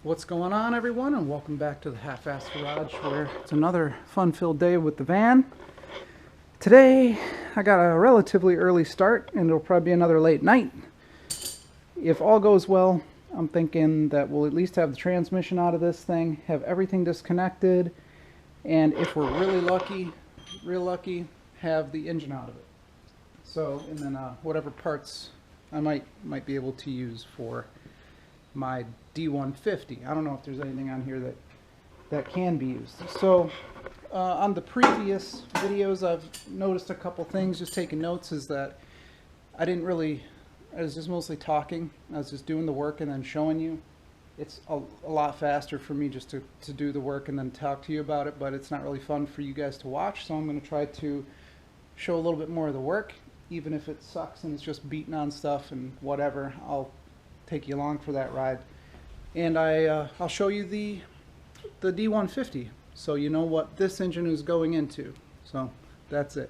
What's going on, everyone, and welcome back to the Half-Assed Garage, where it's another fun-filled day with the van. Today I got a relatively early start and it'll probably be another late night. If all goes well, I'm thinking that we'll at least have the transmission out of this thing, have everything disconnected, and if we're really lucky, have the engine out of it. So, and then whatever parts I might be able to use for my D150. I don't know if there's anything on here that can be used. So on the previous videos I've noticed a couple things, just taking notes, is that I was just mostly talking. I was just doing the work and then showing you. It's a lot faster for me just to do the work and then talk to you about it, but it's not really fun for you guys to watch, so I'm going to try to show a little bit more of the work, even if it sucks and it's just beating on stuff and whatever. I'll take you along for that ride, and I'll show you the D150 so you know what this engine is going into. So that's it.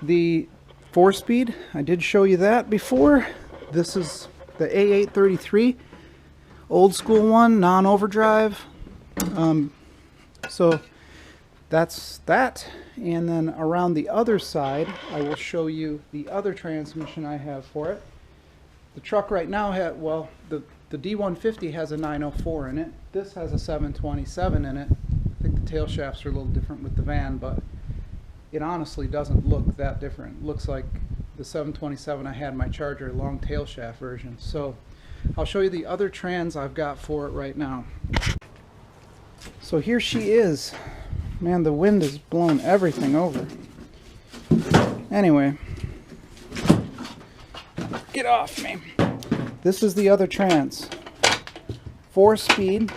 The 4-speed, I did show you that before. This is the A833, old school one, non-overdrive. So that's that, and then around the other side I will show you the other transmission I have for it. The truck right now the D150 has a 904 in it. This has a 727 in it. I think the tail shafts are a little different with the van, but it honestly doesn't look that different. It looks like the 727 I had in my Charger, long tail shaft version. So I'll show you the other trans I've got for it right now. So here she is. Man, the wind has blown everything over. Anyway, get off me. This is the other trans. 4-speed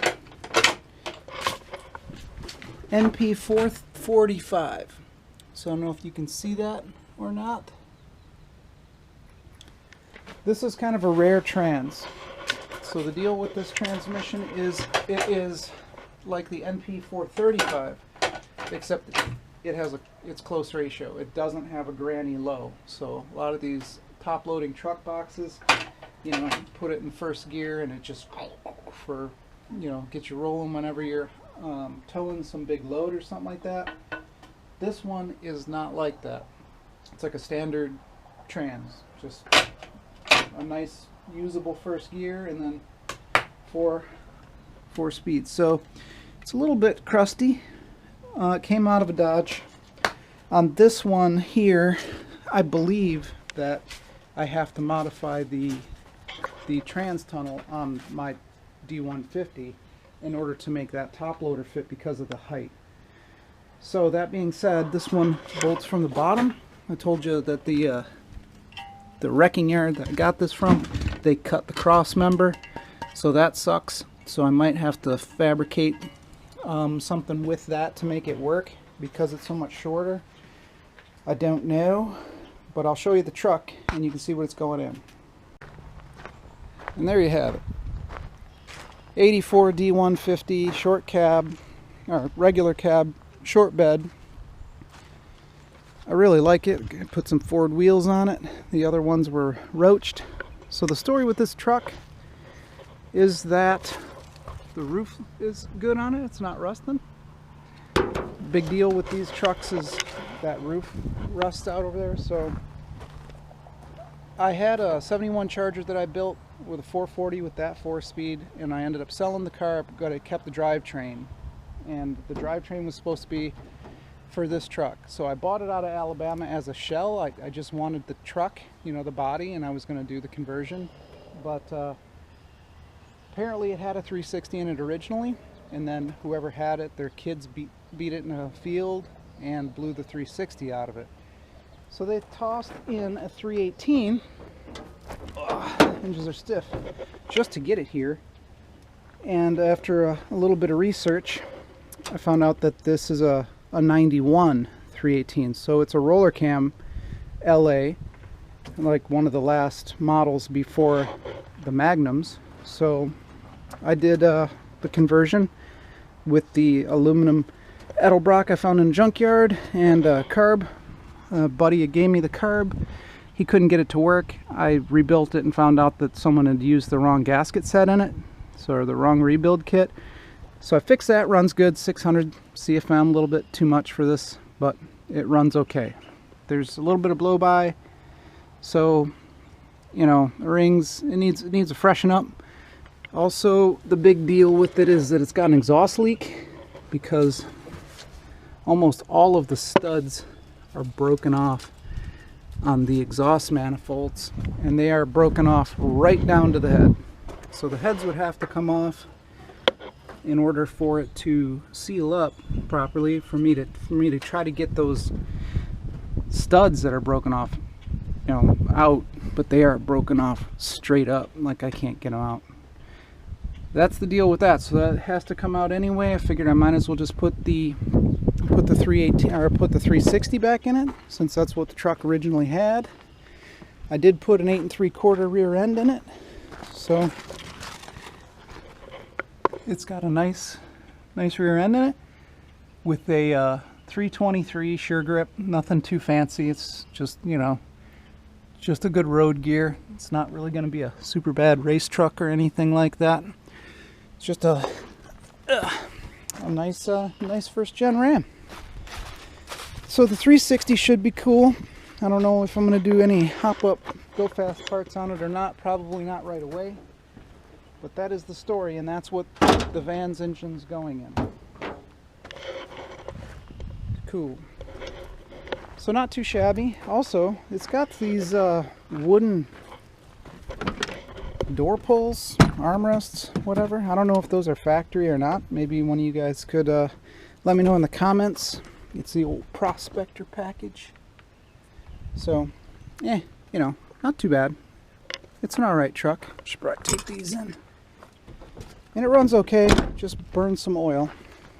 NP 445. So I don't know if you can see that or not. This is kind of a rare trans. So the deal with this transmission is it is like the NP 435, except it's close ratio. It doesn't have a granny low. So a lot of these top loading truck boxes, you know, put it in first gear and it just gets you rolling whenever you're towing some big load or something like that. This one is not like that. It's like a standard trans, just a nice usable first gear and then four speeds. So it's a little bit crusty. It came out of a Dodge. On this one here, I believe that I have to modify the trans tunnel on my D150 in order to make that top loader fit because of the height. So that being said, this one bolts from the bottom. I told you that the wrecking yard that I got this from, they cut the cross member, so that sucks. So I might have to fabricate something with that to make it work because it's so much shorter. I don't know, but I'll show you the truck and you can see what it's going in. And there you have it. 84 D150 short cab, or regular cab, short bed. I really like it. I put some Ford wheels on it. The other ones were roached. So the story with this truck is that the roof is good on it. It's not rusting. Big deal with these trucks is that roof rusts out over there. So I had a 71 Charger that I built with a 440 with that 4-speed, and I ended up selling the car, but I kept the drivetrain, and the drivetrain was supposed to be for this truck. So I bought it out of Alabama as a shell. I just wanted the truck, you know, the body, and I was going to do the conversion, but apparently it had a 360 in it originally, and then whoever had it, their kids beat it in a field and blew the 360 out of it. So they tossed in a 318. Hinges are stiff, just to get it here. And after a little bit of research, I found out that this is a 91 318. So it's a roller cam LA, like one of the last models before the Magnums. So I did the conversion with the aluminum Edelbrock I found in a junkyard and carb. A buddy gave me the carb. He couldn't get it to work. I rebuilt it and found out that someone had used the wrong gasket set in it. so the wrong rebuild kit. So I fixed that, runs good, 600 CFM, a little bit too much for this, but it runs okay. There's a little bit of blow by, so you know, the rings, it needs a freshen up. Also, the big deal with it is that it's got an exhaust leak because almost all of the studs are broken off on the exhaust manifolds, and they are broken off right down to the head. So the heads would have to come off in order for it to seal up properly, for me to try to get those studs that are broken off, you know, out, but they are broken off straight up, like I can't get them out. That's the deal with that. So that has to come out anyway. I figured I might as well just put the 318 or put the 360 back in it, since that's what the truck originally had. I did put an 8 3/4 rear end in it, so it's got a nice rear end in it with a 323 Sure Grip. Nothing too fancy. It's just, you know, just a good road gear. It's not really going to be a super bad race truck or anything like that. It's just a nice first gen Ram. So the 360 should be cool. I don't know if I'm going to do any hop up go fast parts on it or not. Probably not right away. But that is the story, and that's what the van's engine's going in. Cool. So not too shabby. Also, it's got these wooden door pulls, armrests, whatever. I don't know if those are factory or not. Maybe one of you guys could let me know in the comments. It's the old Prospector package. So, you know, not too bad. It's an alright truck. Should probably take these in. And it runs okay, just burns some oil.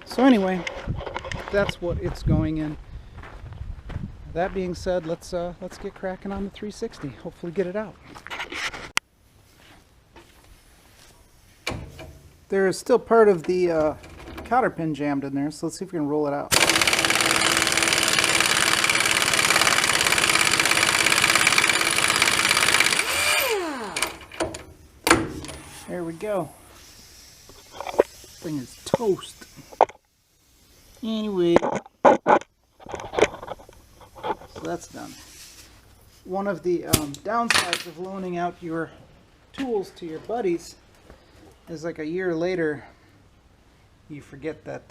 So anyway, that's what it's going in. That being said, let's get cracking on the 360. Hopefully get it out. There is still part of the cotter pin jammed in there, so let's see if we can roll it out. There we go. This thing is toast. Anyway, so that's done. One of the downsides of loaning out your tools to your buddies is, like, a year later you forget that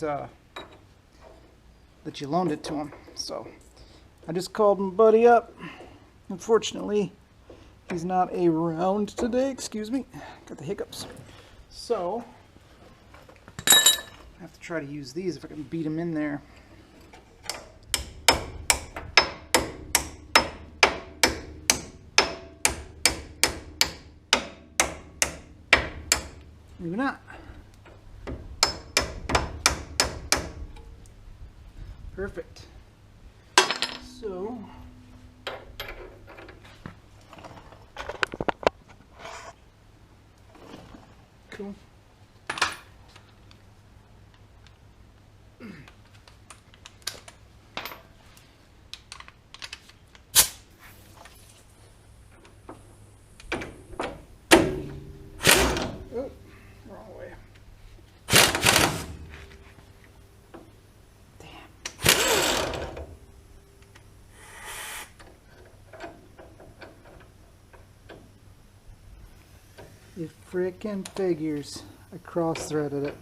that you loaned it to him. So I just called my buddy up. Unfortunately, he's not around today. Excuse me, got the hiccups. So I have to try to use these if I can beat him in there. Maybe not. Perfect. So cool. Oh, wrong way. It frickin' figures. I cross-threaded it.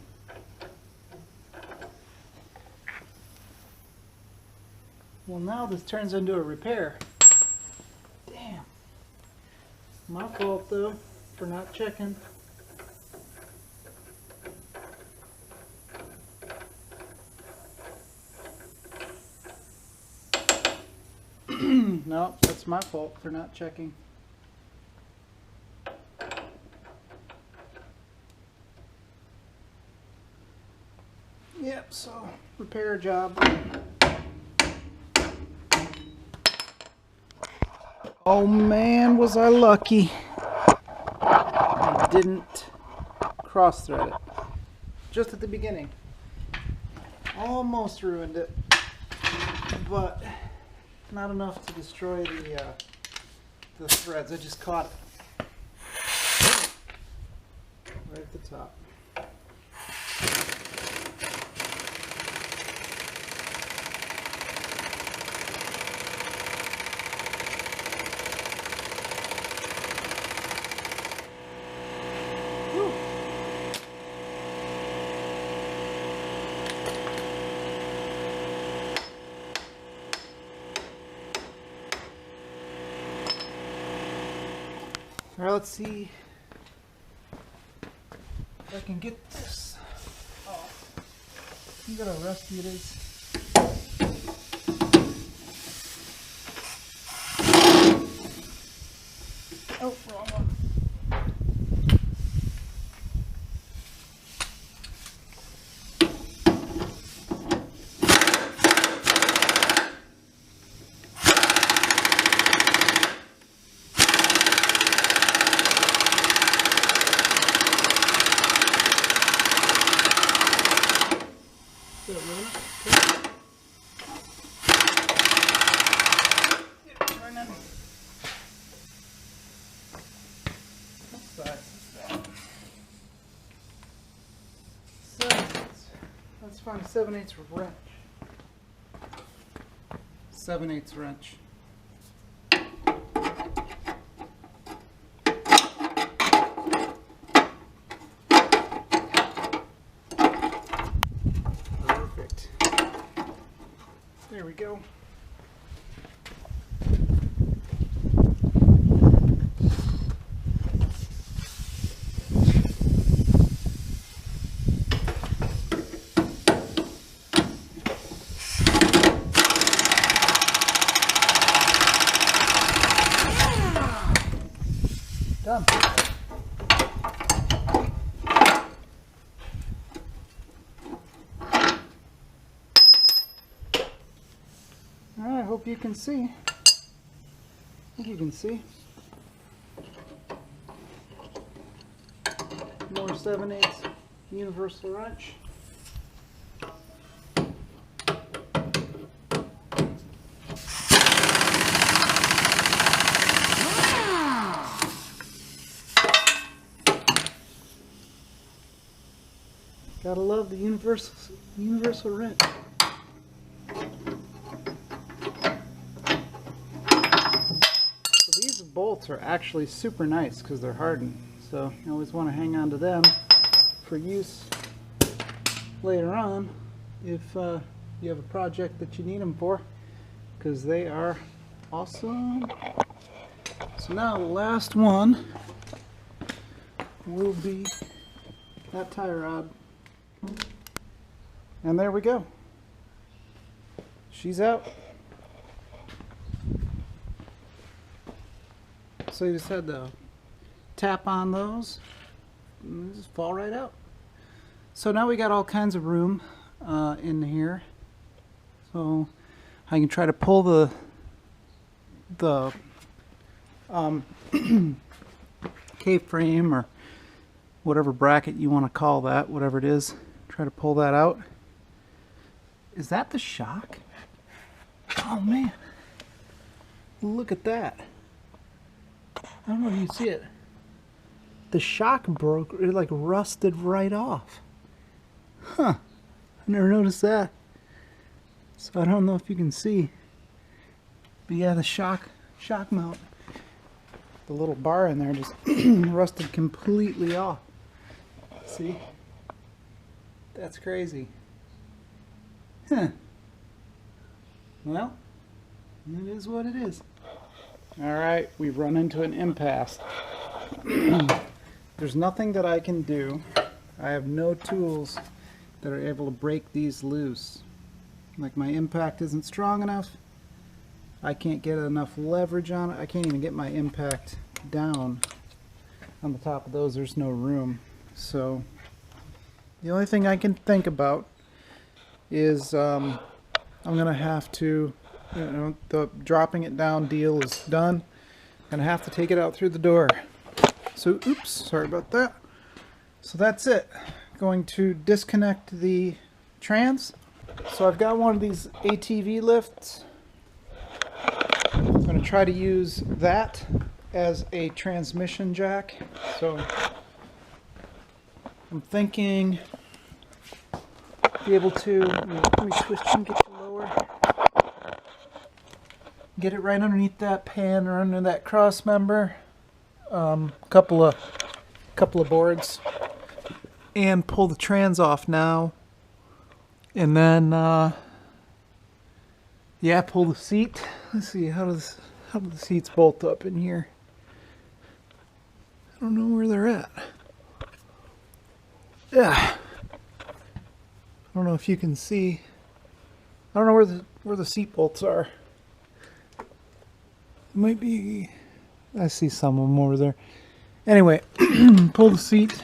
Well, now this turns into a repair. Damn. My fault, though, for not checking. No, that's my fault for not checking. Yep, so repair job. Oh man, was I lucky. I didn't cross thread it. Just at the beginning. Almost ruined it. But not enough to destroy the threads. I just caught it. right at the top. All right, let's see if I can get this off. You got how rusty it is. Oh, wrong one. Let's find a 7/8 wrench. 7/8 wrench. Perfect. There we go. Done. Alright, I hope you can see. I think you can see. More 7/8 universal wrench. Gotta love the universal wrench. So these bolts are actually super nice because they're hardened. So you always want to hang on to them for use later on if you have a project that you need them for, because they are awesome. So now the last one will be that tie rod. And there we go. She's out. So you just had to tap on those and just fall right out. So now we got all kinds of room in here. So I can try to pull the K-frame or whatever bracket you want to call that, whatever it is. Try to pull that out. Is that the shock? Oh man, look at that. I don't know if you see it. The shock broke, it like rusted right off. Huh, I never noticed that. So I don't know if you can see. But yeah, the shock mount, the little bar in there just rusted completely off. See? That's crazy. Huh. Well, it is what it is. Alright, we've run into an impasse. There's nothing that I can do. I have no tools that are able to break these loose. Like my impact isn't strong enough. I can't get enough leverage on it. I can't even get my impact down on the top of those. There's no room. So the only thing I can think about is I'm gonna have to, the dropping it down deal is done. Gonna have to take it out through the door. So oops, sorry about that. So that's it. Going to disconnect the Trance. So I've got one of these ATV lifts. I'm gonna try to use that as a transmission jack. So I'm thinking be able to, let me twist and get you lower. Get it right underneath that pan or under that cross member. Couple of boards, and pull the trans off now. And then, yeah, pull the seat. Let's see, how do the seats bolt up in here? I don't know where they're at. Yeah. I don't know if you can see. I don't know where the seat bolts are. It might be. I see some of them over there. Anyway, pull the seat.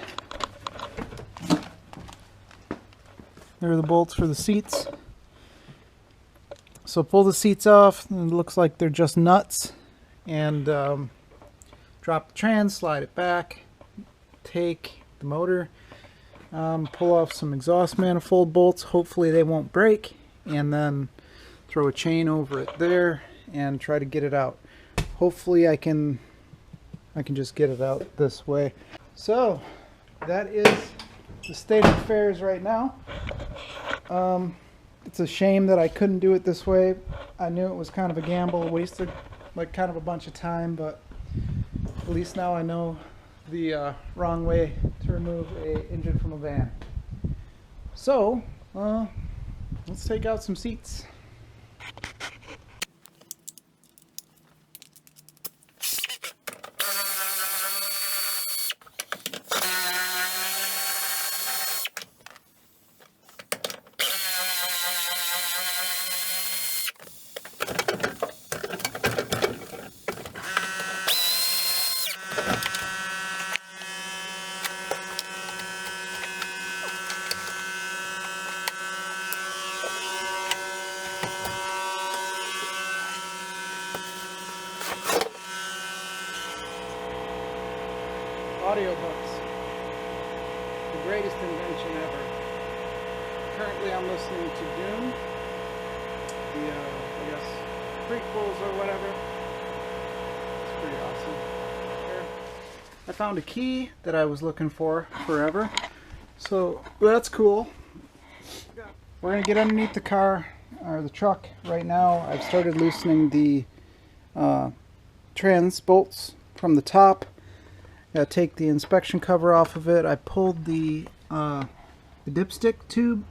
There are the bolts for the seats. So pull the seats off. And it looks like they're just nuts. And drop the trans, slide it back. Take the motor. Pull off some exhaust manifold bolts. Hopefully they won't break. And then throw a chain over it there and try to get it out. Hopefully I can just get it out this way. So that is the state of affairs right now. It's a shame that I couldn't do it this way. I knew it was kind of a gamble, wasted like kind of a bunch of time, but at least now I know the wrong way to remove an engine from a van. So let's take out some seats. Audiobooks, the greatest invention ever. Currently I'm listening to Dune, the, I guess, prequels or whatever. It's pretty awesome. Here. I found a key that I was looking for forever, so that's cool. We're going to get underneath the car, or the truck right now. I've started loosening the trans bolts from the top. Gotta take the inspection cover off of it. I pulled the dipstick tube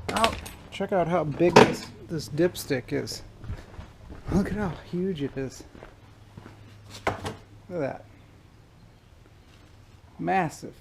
out. Check out how big this dipstick is. Look at how huge it is. Look at that. Massive.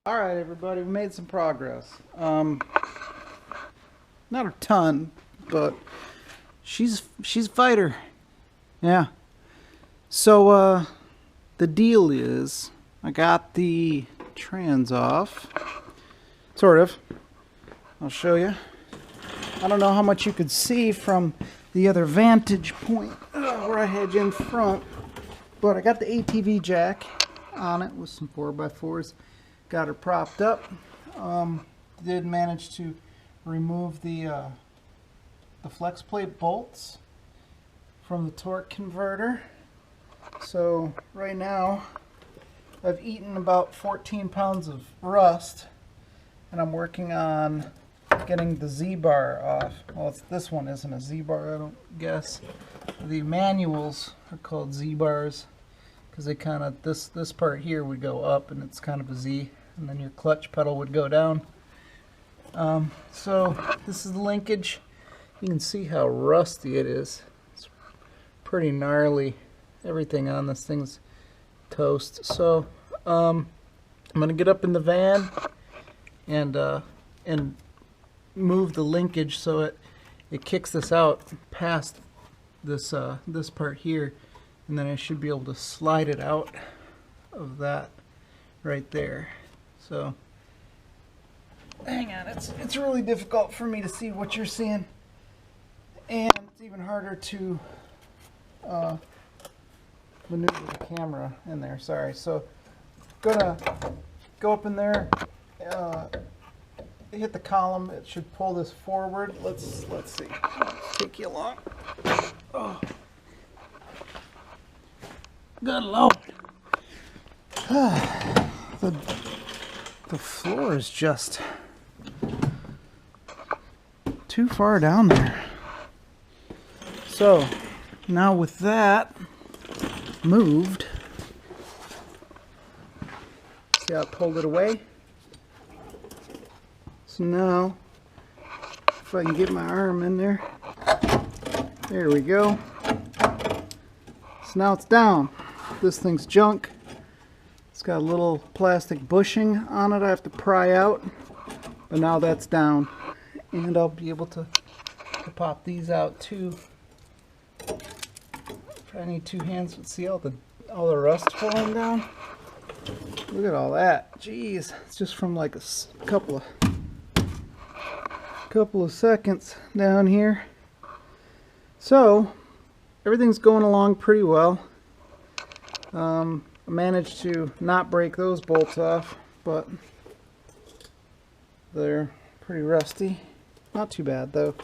All right, everybody, we made some progress. Not a ton, but she's a fighter. Yeah. So the deal is, I got the trans off, sort of. I'll show you. I don't know how much you could see from the other vantage point where I had you in front, but I got the ATV jack on it with some 4x4s. Got her propped up. Did manage to remove the flex plate bolts from the torque converter. So right now I've eaten about 14 pounds of rust, and I'm working on getting the Z-bar off. Well, this one isn't a Z-bar, I don't guess. The manuals are called Z-bars because they kind of, this part here would go up and it's kind of a Z, and then your clutch pedal would go down. So this is the linkage. You can see how rusty it is. It's pretty gnarly. Everything on this thing's toast. So I'm gonna get up in the van and move the linkage so it kicks this out past this this part here, and then I should be able to slide it out of that right there. So hang on, it's really difficult for me to see what you're seeing, and it's even harder to maneuver the camera in there. Sorry. So gonna go up in there, hit the column. It should pull this forward. Let's see. Let's take you along. Oh, good Lord. The floor is just too far down there. So now with that moved, see how I pulled it away? So now, if I can get my arm in there, there we go. So now it's down. This thing's junk. It's got a little plastic bushing on it I have to pry out, but now that's down. And I'll be able to pop these out too. If I need two hands, see all the rust falling down? Look at all that. Jeez, it's just from like a couple of seconds down here. So everything's going along pretty well. I managed to not break those bolts off, but they're pretty rusty. Not too bad though.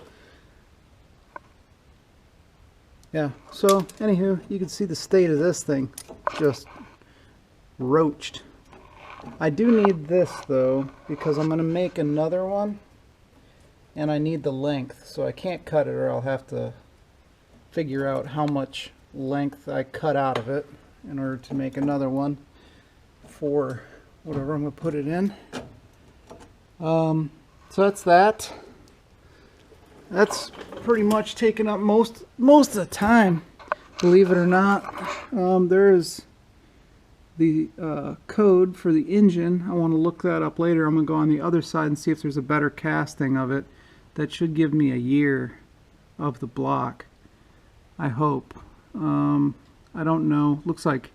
Yeah, so anywho, you can see the state of this thing, just roached. I do need this though, because I'm going to make another one, and I need the length, so I can't cut it, or I'll have to figure out how much length I cut out of it in order to make another one for whatever I'm going to put it in. So that's that. That's pretty much taken up most of the time, believe it or not. There is the code for the engine. I want to look that up later. I'm going to go on the other side and see if there's a better casting of it. That should give me a year of the block, I hope. I don't know. Looks like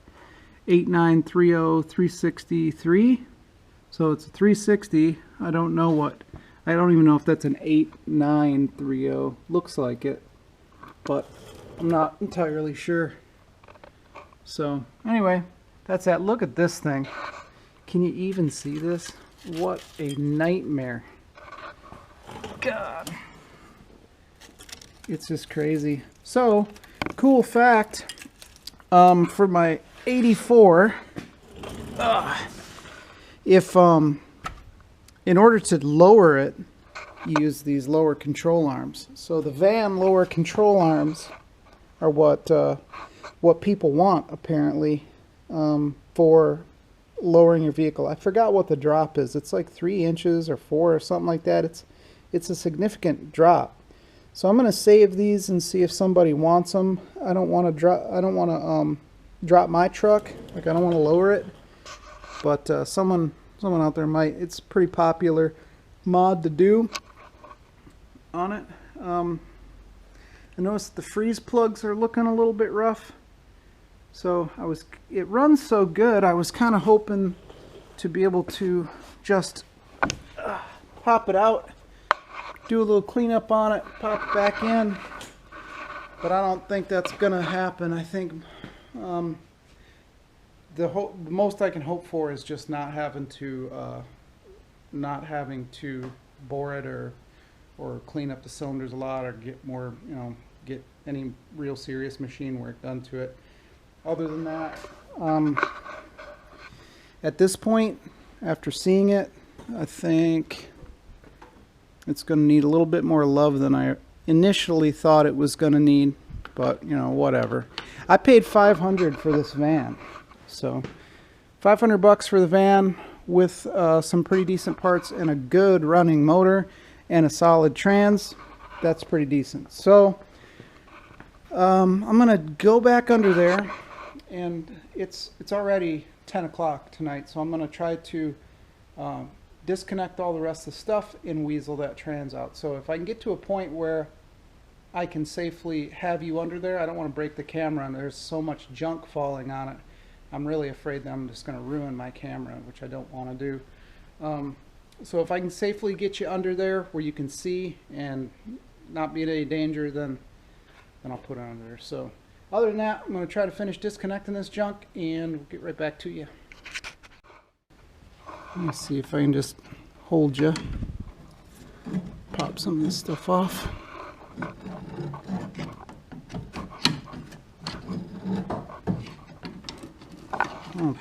8930363. So it's a 360. I don't know what. I don't even know if that's an 8930. Looks like it, but I'm not entirely sure. So anyway, that's that. Look at this thing. Can you even see this? What a nightmare. God. It's just crazy. So, cool fact, for my 84, if in order to lower it, you use these lower control arms. So the van lower control arms are what people want, apparently, for lowering your vehicle. I forgot what the drop is. It's like 3 inches or 4 or something like that. It's a significant drop. So I'm going to save these and see if somebody wants them. I don't want to drop my truck. Like, I don't want to lower it. But someone someone out there might. It's a pretty popular mod to do on it. I noticed the freeze plugs are looking a little bit rough. So it runs so good, I was kind of hoping to be able to just pop it out, do a little cleanup on it, pop it back in. But I don't think that's gonna happen. I think the most I can hope for is just not having to bore it or clean up the cylinders a lot, or get more, get any real serious machine work done to it. Other than that, at this point, after seeing it, I think it's going to need a little bit more love than I initially thought it was going to need, but whatever. I paid $500 for this van, so $500 for the van with some pretty decent parts and a good running motor and a solid trans. That's pretty decent. So I'm gonna go back under there, and it's already 10 o'clock tonight, so I'm gonna try to disconnect all the rest of the stuff and weasel that trans out. So if I can get to a point where I can safely have you under there, I don't want to break the camera, and there's so much junk falling on it. I'm really afraid that I'm just going to ruin my camera, which I don't want to do. So if I can safely get you under there where you can see and not be in any danger, then I'll put it under there. So other than that, I'm going to try to finish disconnecting this junk, and we'll get right back to you. Let me see if I can just hold you, pop some of this stuff off. I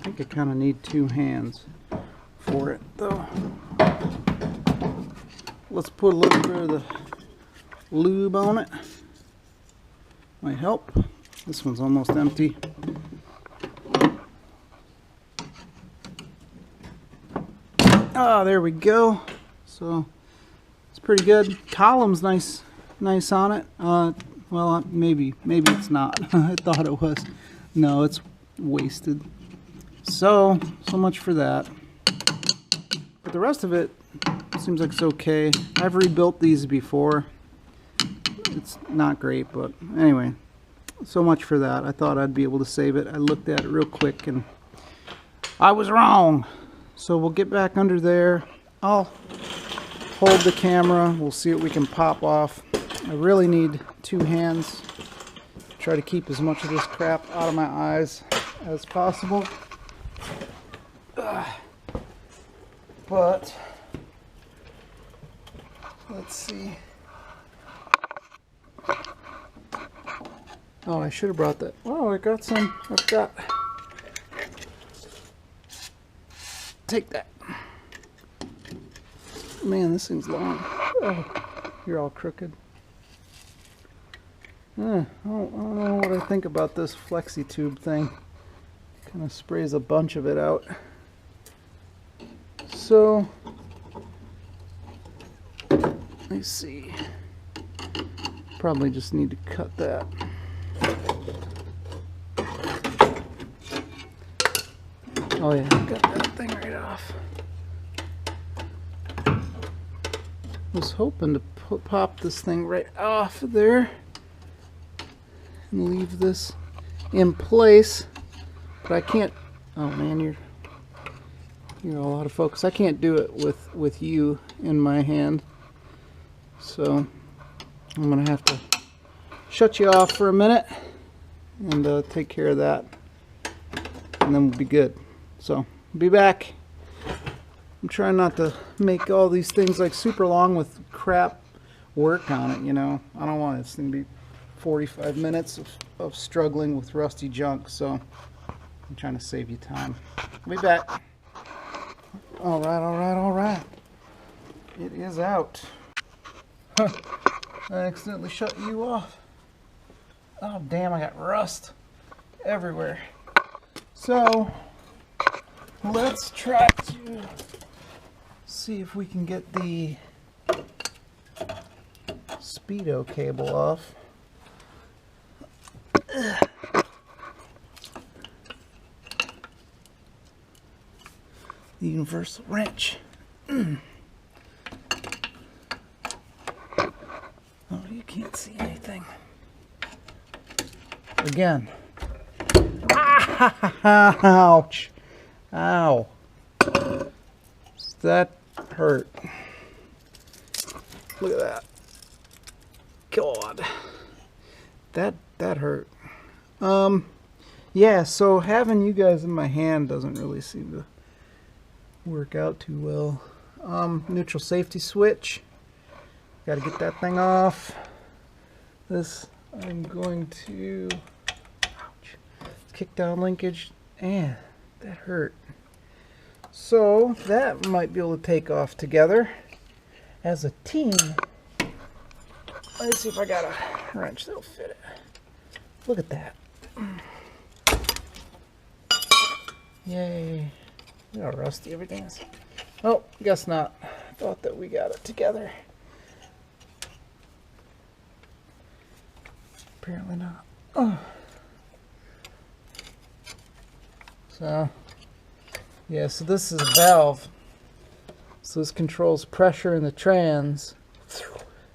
think I kind of need two hands for it, though. Let's put a little bit of the lube on it. Might help. This one's almost empty. Ah, there we go. So it's pretty good. Column's nice on it. Well, maybe it's not. I thought it was. No, it's wasted. So much for that. But the rest of it seems like it's okay. I've rebuilt these before. It's not great, but anyway, so much for that. I thought I'd be able to save it. I looked at it real quick and I was wrong. So we'll get back under there. I'll hold the camera. We'll see what we can pop off. I really need two hands. Try to keep as much of this crap out of my eyes as possible. But let's see. Oh, I should have brought that. Oh, I got some. I've got. Take that. Man, this thing's long. Oh, you're all crooked. I don't know what I think about this flexi tube thing. Kind of sprays a bunch of it out. So, let's see. Probably just need to cut that. Oh yeah, got that thing right off. Was hoping to pop this thing right off of there and leave this in place, but I can't. Oh man, you're all out of focus. I can't do it with you in my hand, so I'm gonna have to shut you off for a minute and take care of that, and then we'll be good. So I'll be back. I'm trying not to make all these things like super long with crap work on it, I don't want this thing to be 45 minutes of struggling with rusty junk, so I'm trying to save you time. I'll be back. All right. It is out. Huh. I accidentally shut you off. Oh damn, I got rust everywhere. So let's try to see if we can get the Speedo cable off. the universal wrench. Oh, you can't see anything. Again. Ouch. Ow. That hurt. Look at that. God. That hurt. Yeah, so having you guys in my hand doesn't really seem to work out too well. Neutral safety switch. Got to get that thing off. This I'm going to, ouch, kick down linkage, and that hurt. So that might be able to take off together as a team. Let's see if I got a wrench that'll fit it. Look at that. Yay. Look how rusty everything is. Oh, guess not. I thought that we got it together. Apparently not. Oh. So, yeah, so this is a valve. So this controls pressure in the trans.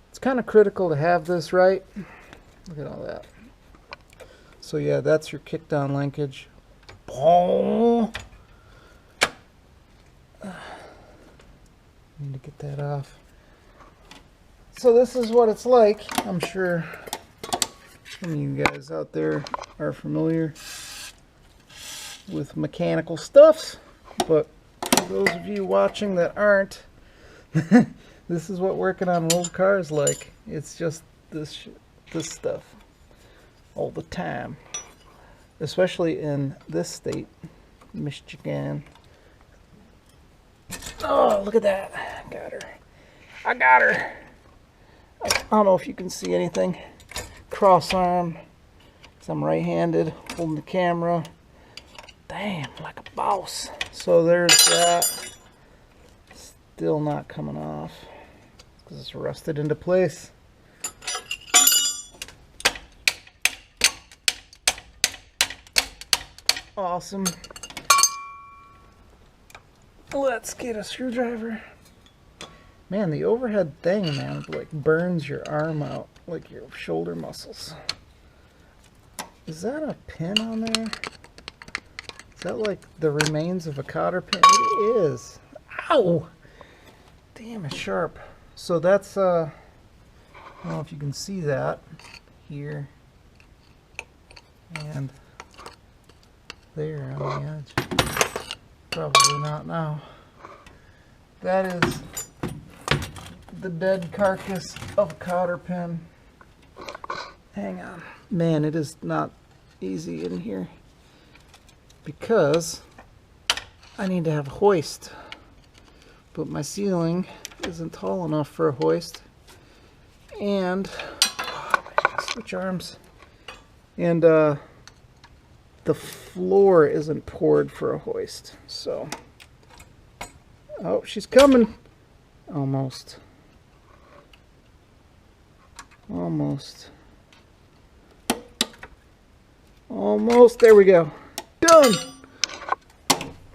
It's kind of critical to have this right. Look at all that. So yeah, that's your kick down linkage. Boom. Need to get that off. So this is what it's like. I'm sure some of you guys out there are familiar with mechanical stuffs, but for those of you watching that aren't, this is what working on an old car is like. It's just this stuff all the time, especially in this state, Michigan. Oh, look at that. Got her. I got her. I don't know if you can see anything. Cross arm, because I'm right-handed, holding the camera. Damn, like a boss. So there's that. Still not coming off because it's rusted into place. Awesome. Let's get a screwdriver. Man, the overhead thing, man, like burns your arm out, like your shoulder muscles. Is that a pin on there? Is that like the remains of a cotter pin? It is. Ow! Damn, it's sharp. So that's, I don't know if you can see that here and there on the edge. Probably not now. That is the dead carcass of a cotter pin. Hang on. Man, it is not easy in here because I need to have a hoist, but my ceiling isn't tall enough for a hoist, and switch arms, and the floor isn't poured for a hoist. So, oh, she's coming. Almost. Almost. Almost. There we go. Done.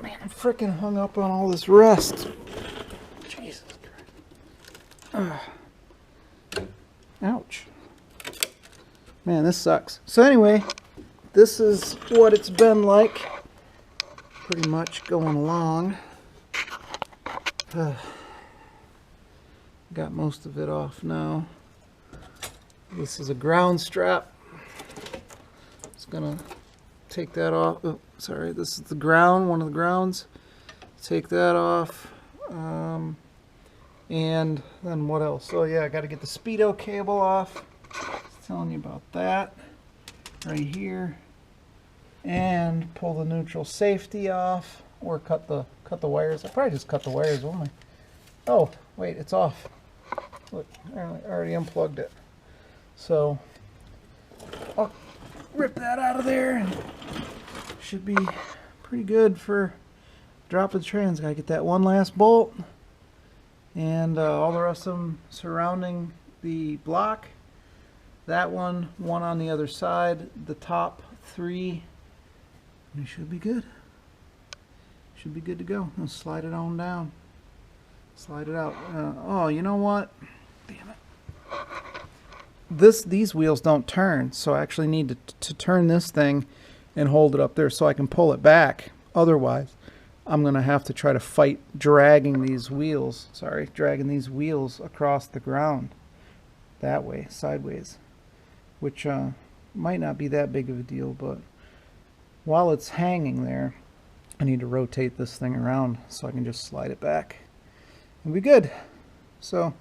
Man, I'm freaking hung up on all this rust. Jesus Christ. Ouch. Man, this sucks. So anyway, this is what it's been like. Pretty much going along. Got most of it off now. This is a ground strap. It's gonna take that off. Oh, sorry, this is the ground, one of the grounds. Take that off. And then what else? So yeah, I got to get the Speedo cable off. I was telling you about that right here. And pull the neutral safety off, or cut the wires. I probably just cut the wires, won't I? Oh, wait, it's off. Look, I already unplugged it. So I'll rip that out of there, and should be pretty good for dropping the trans. Gotta get that one last bolt, and all the rest of them surrounding the block. That one on the other side, the top three, and it should be good. Should be good to go. I'll slide it on down. Slide it out. Oh, you know what? Damn it. These wheels don't turn, so I actually need to turn this thing and hold it up there so I can pull it back. Otherwise, I'm going to have to try to fight dragging these wheels across the ground. That way, sideways. Which might not be that big of a deal, but while it's hanging there, I need to rotate this thing around so I can just slide it back and be good. So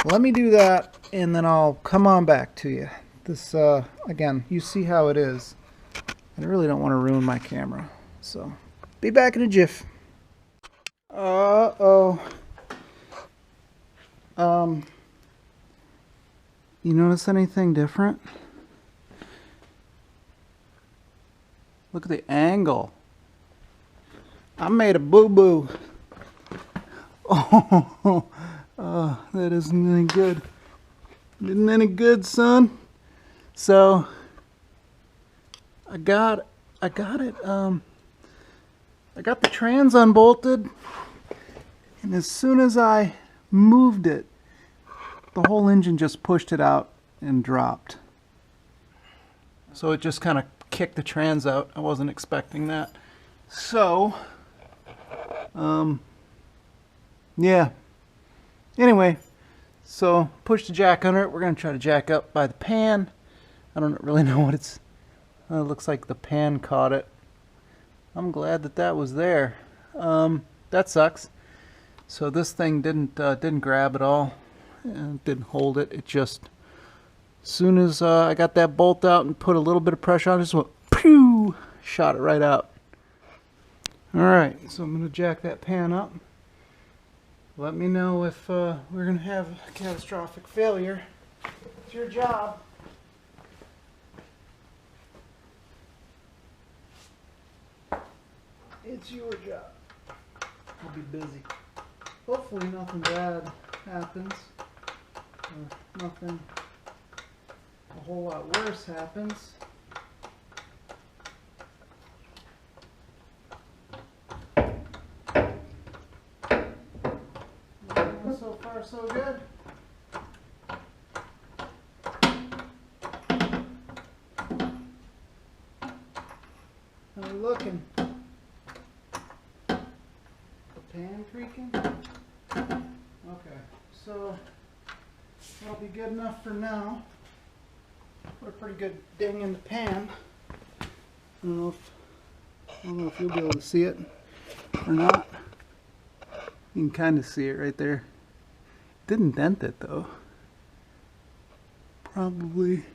let me do that and then I'll come on back to you. This again, you see how it is. I really don't want to ruin my camera, so be back in a jiff. You notice anything different? Look at the angle. I made a boo-boo. Oh, that isn't any good. Isn't any good, son. So I got it. I got the trans unbolted, and as soon as I moved it, the whole engine just pushed it out and dropped. So it just kind of kicked the trans out. I wasn't expecting that. So, yeah. Anyway, so push the jack under it. We're going to try to jack up by the pan. I don't really know what it's... it looks like the pan caught it. I'm glad that was there. That sucks. So this thing didn't grab at all. It didn't hold it. It just, as soon as I got that bolt out and put a little bit of pressure on it, just went, pew, shot it right out. Alright, so I'm going to jack that pan up. Let me know if we're going to have a catastrophic failure. It's your job. It's your job. I'll be busy. Hopefully nothing bad happens. Or nothing a whole lot worse happens. So far so good. How are we looking? The pan creaking? Okay, so that'll be good enough for now. Put a pretty good ding in the pan. I don't know if you'll be able to see it or not. You can kind of see it right there. Didn't dent it though. Probably.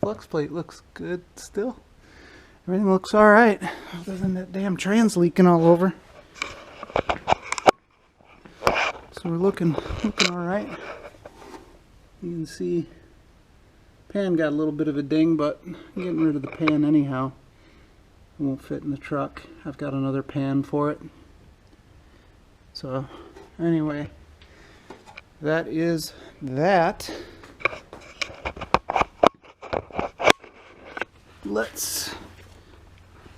Flux plate looks good still. Everything looks alright, other than that damn trans leaking all over. So we're looking alright. You can see pan got a little bit of a ding, but I'm getting rid of the pan anyhow. It won't fit in the truck. I've got another pan for it. So anyway, that is that. Let's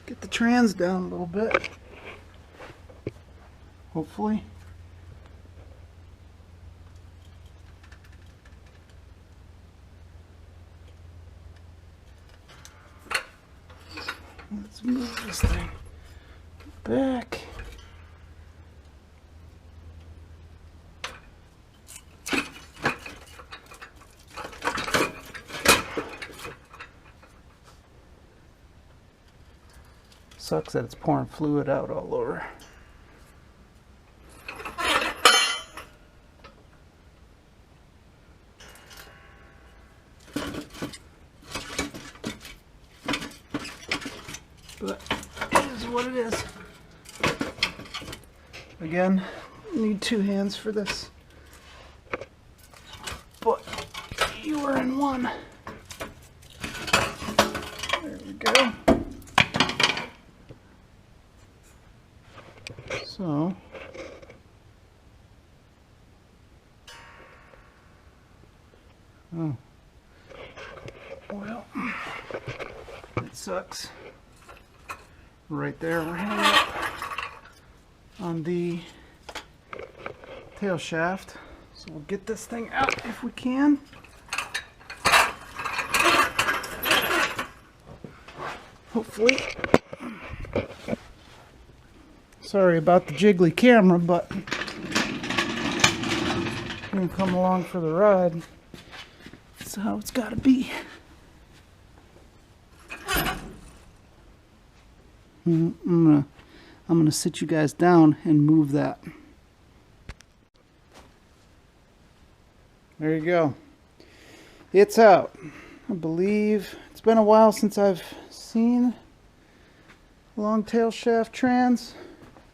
get the trans down a little bit. Hopefully. Let's move this thing back. Sucks that it's pouring fluid out all over. But it is what it is. Again, need two hands for this. But you are in one. There we go. So, oh, well, it sucks. right there. We're hanging up on the tail shaft. So we'll get this thing out if we can. Hopefully. Sorry about the jiggly camera, but you're gonna come along for the ride. That's how it's gotta be. I'm gonna sit you guys down and move that. There you go. It's out. I believe it's been a while since I've seen a long tail shaft Trance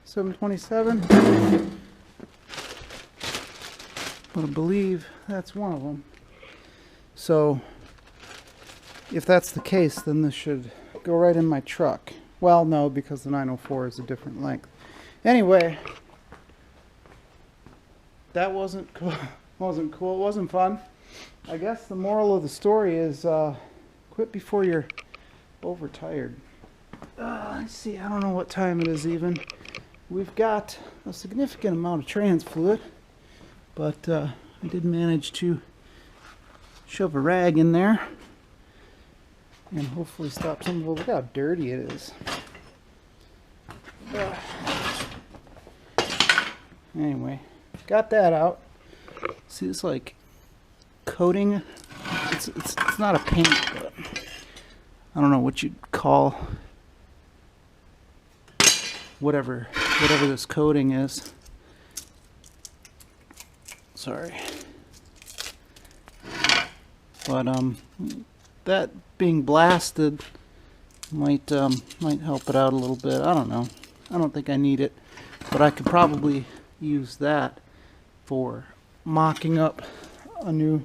727, but I believe that's one of them. So if that's the case, then this should go right in my truck. Well, no, because the 904 is a different length. Anyway, that wasn't cool. Wasn't cool. It wasn't fun. I guess the moral of the story is quit before you're overtired. Let's see. I don't know what time it is even. We've got a significant amount of trans fluid, but I did manage to shove a rag in there and hopefully stop some of it. Look how dirty it is. Anyway, got that out. See, it's like coating. It's not a paint, but I don't know what you'd call whatever this coating is. Sorry, but that being blasted might help it out a little bit. I don't know. I don't think I need it, but I could probably use that for mocking up a new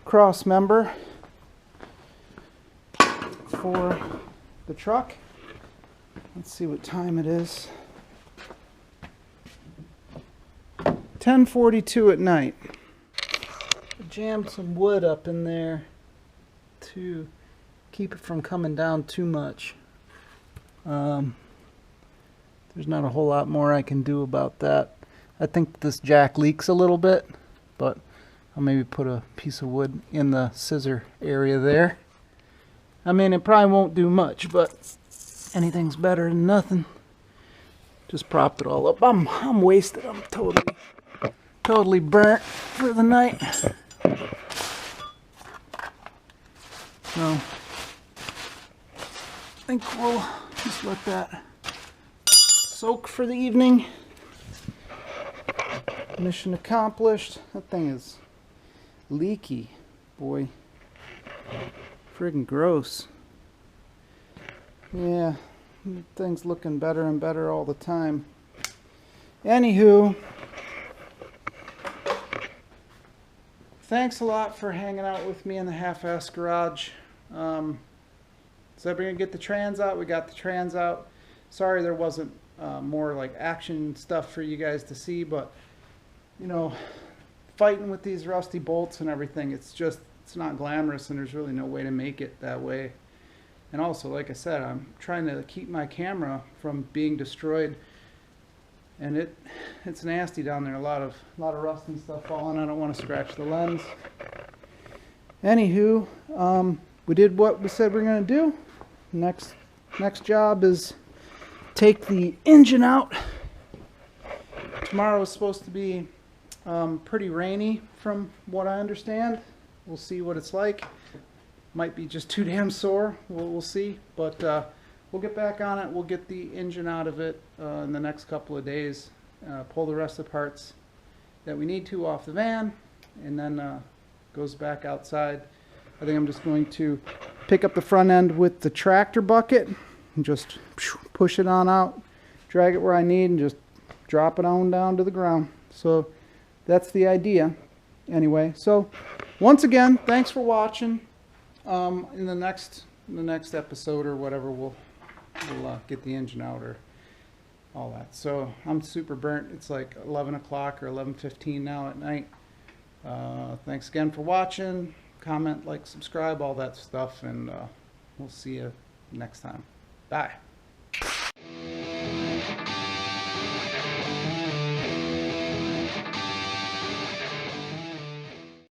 cross member for the truck. Let's see what time it is. 10:42 at night. I jammed some wood up in there to keep it from coming down too much. There's not a whole lot more I can do about that. I think this jack leaks a little bit, but I'll maybe put a piece of wood in the scissor area there. I mean, it probably won't do much, but anything's better than nothing. Just propped it all up. I'm wasted. I'm totally burnt for the night. So I think we'll just let that soak for the evening. Mission accomplished. That thing is leaky, boy. Friggin' gross. Yeah, thing's looking better and better all the time. Anywho, thanks a lot for hanging out with me in the half-ass garage. So we're gonna get the trans out. We got the trans out. Sorry there wasn't more like action stuff for you guys to see, but you know, fighting with these rusty bolts and everything, it's not glamorous, and there's really no way to make it that way. And also, like I said, I'm trying to keep my camera from being destroyed, and it's nasty down there. A lot of rust and stuff falling. I don't want to scratch the lens. Anywho, we did what we said we're gonna do. Next job is take the engine out. Tomorrow is supposed to be pretty rainy from what I understand. We'll see what it's like. Might be just too damn sore. We'll see. But we'll get back on it. We'll get the engine out of it in the next couple of days. Pull the rest of the parts that we need to off the van, and then goes back outside. I think I'm just going to pick up the front end with the tractor bucket and just push it on out, drag it where I need, and just drop it on down to the ground. So that's the idea. Anyway, so once again, thanks for watching. In the next episode or whatever, we'll get the engine out or all that. So I'm super burnt. It's like 11 o'clock or 11:15 now at night. Thanks again for watching. Comment, like, subscribe, all that stuff, and we'll see you next time. Bye.